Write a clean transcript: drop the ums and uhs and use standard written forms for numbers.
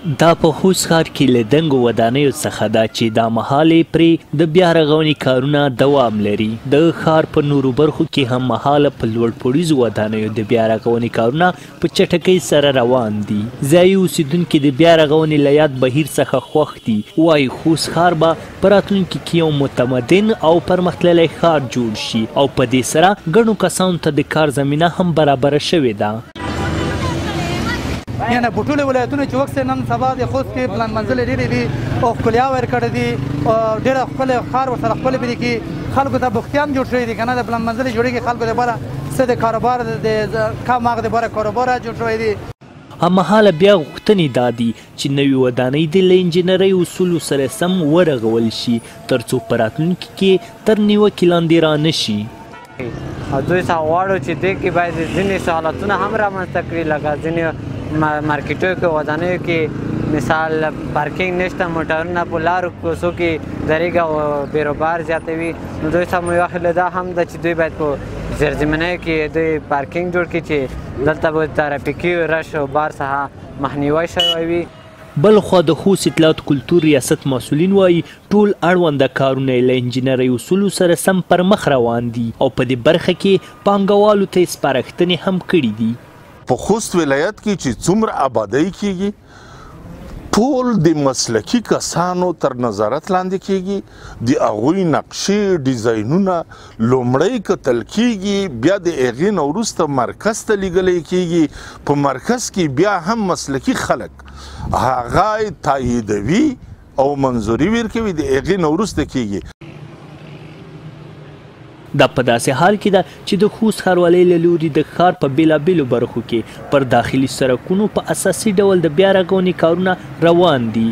دا په خوست ښار کې له دنګو ودانیو څخه ده چې دا مهال پرې د بیا رغونې کارونه دوام لري. د ښار په نورو برخو کې هم مهاله په لوړ پوړیزو ودانیو د بیا رغونې کارونه په چټکۍ سره روان دي. ځایي اوسیدونکي د بیا رغونې له یاد بهیر څخه خوښ دي. وایي خوست ښار به په راتلونکي کې یو متمدن او پرمختللی ښار جوړ شي او په دې سره ګڼو کسانو ته د کار زمینه هم برابره شوې ده. یعنی په ټولو ولایتونو چې وخت نن سبا د خوست کې پلان منزل ډېرې دي او ښکلیا ورکړی دي او ډېره ښکلی ښار ورسره ښکلی پرې کې خلکو ته بوختیان جوړ شوی دي که نه د پلان منزل جوړېږي خلکو دپاره څه د کاروبار د کم هغه دپاره کاروبار جوړ شوی دي. هممهاله بیا غوښتنې دا دي چې نوې ودانۍ د له انجینرۍ اصولو سره سم ورغول شي تر څو په راتلونکي کې تر نیوکې لاندې رانه شي. او دوی څخه غواړو چې دې کې باید ځینې سهولتونه هم رامنځته کړي لکه ځینې مارکیټونو کې ودانیو کې مثال پارکینګ نشته موټرونه په لارو کوڅو کې درېږي او بیروبار زیاتوي نو دوی څخه مو یوه هیله دا هم ده چې دوی باید په زیرزمینیو کې دوی پارکینګ جوړ کړي چې دلته به ترافیکي رش او بار څخه مخنیوی شوی وي. بلخوا د خوست اطلاعات کلتور ریاست مسؤلین وایي ټول اړونده کارونه له انجینرۍ اصولو سره سم پر مخ روان دي او په دې برخه کې پانګوالو ته یې سپارښتنې هم کړي دي. په خوست ولایت کې چې څومره آبادی کیږي ټول د مسلکي کسانو تر نظارت لاندې کیږي د هغوی نقشې ډیزاینونه لومړی کتل کیږي بیا د هغې نه وروسته مرکز ته لیږلی کیږي په مرکز کې بیا هم مسلکي خلک هغه تاییدوي او منظوري ورکوي د هغې نه وروسته کیږي. دا په داسې حال کې ده چې د خوست ښاروالۍ له لوري د ښار په بېلابېلو برخو کې پر داخلي سړکونو په اساسي ډول د بیا رغونې کارونه روان دي.